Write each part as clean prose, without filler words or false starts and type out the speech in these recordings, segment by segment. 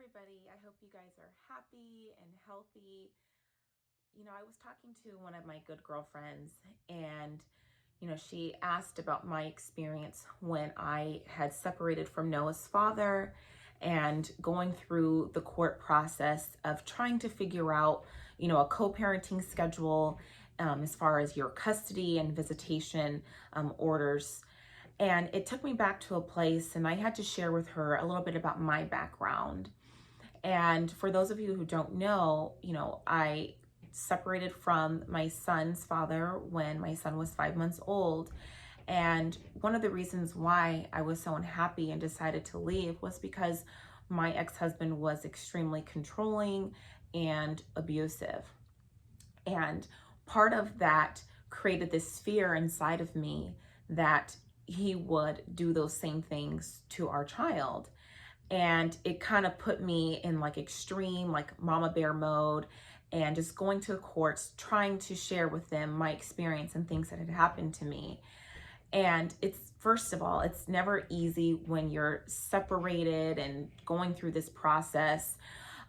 everybody. I hope you guys are happy and healthy. I was talking to one of my good girlfriends, and she asked about my experience when I had separated from Noah's father and going through the court process of trying to figure out, a co-parenting schedule, as far as your custody and visitation orders. And it took me back to a place, and I had to share with her a little bit about my background. And for those of you who don't know, I separated from my son's father when my son was 5 months old. And one of the reasons why I was so unhappy and decided to leave was because my ex-husband was extremely controlling and abusive. And part of that created this fear inside of me that he would do those same things to our child. And it kind of put me in like extreme, like mama bear mode, and just going to the courts, trying to share with them my experience and things that had happened to me. And first of all, it's never easy when you're separated and going through this process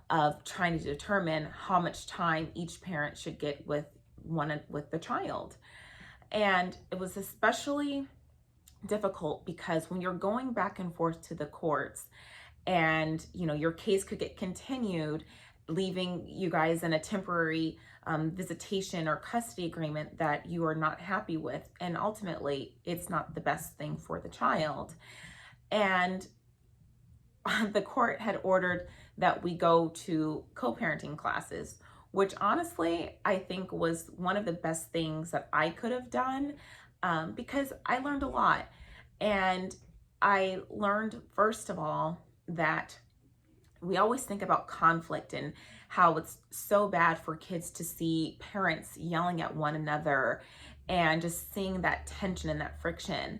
of trying to determine how much time each parent should get with the child. And it was especially difficult because when you're going back and forth to the courts, and your case could get continued, leaving you guys in a temporary visitation or custody agreement that you are not happy with, and ultimately it's not the best thing for the child. And the court had ordered that we go to co-parenting classes, which honestly I think was one of the best things that I could have done, because I learned a lot. And I learned, first of all, that we always think about conflict and how it's so bad for kids to see parents yelling at one another and just seeing that tension and that friction.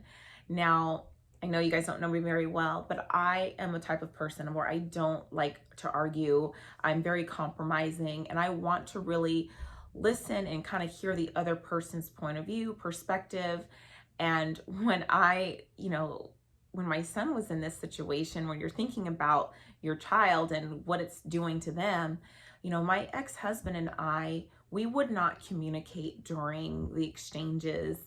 Now, I know you guys don't know me very well, but I am a type of person where I don't like to argue. I'm very compromising, and I want to really listen and kind of hear the other person's point of view, perspective. And when when my son was in this situation, when you're thinking about your child and what it's doing to them, my ex-husband and we would not communicate during the exchanges.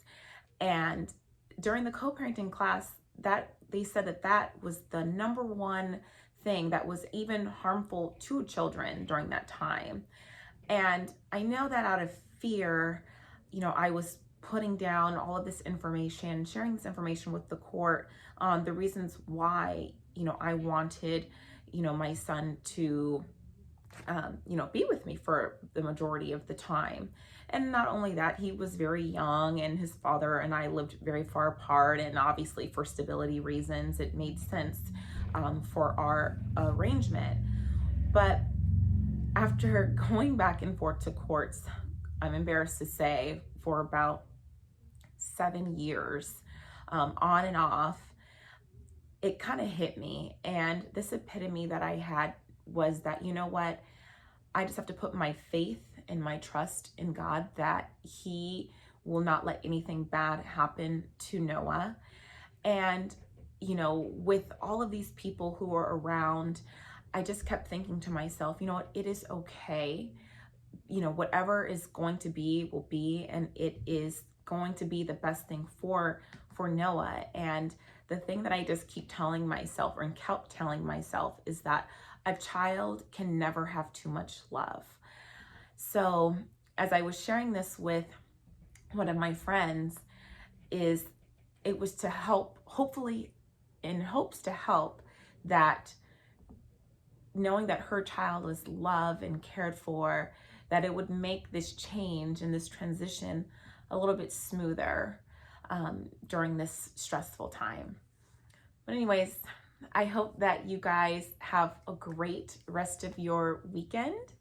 And during the co-parenting class, that they said that was the number one thing that was even harmful to children during that time. And I know that out of fear, I was putting down all of this information, sharing this information with the court on the reasons why, I wanted, my son to, be with me for the majority of the time. And not only that, he was very young, and his father and I lived very far apart. And obviously for stability reasons, it made sense for our arrangement. But after going back and forth to courts, I'm embarrassed to say, for about 7 years, on and off, it kind of hit me. And this epitome that I had was that, what? I just have to put my faith and my trust in God that He will not let anything bad happen to Noah. And, with all of these people who are around, I just kept thinking to myself, what? It is okay. Whatever is going to be will be, and it is going to be the best thing for Noah. And the thing that I just keep telling myself, or kept telling myself, is that a child can never have too much love. So as I was sharing this with one of my friends, it was to help, hopefully in hopes to help, that knowing that her child was loved and cared for, that it would make this change and this transition a little bit smoother during this stressful time. But anyways, I hope that you guys have a great rest of your weekend.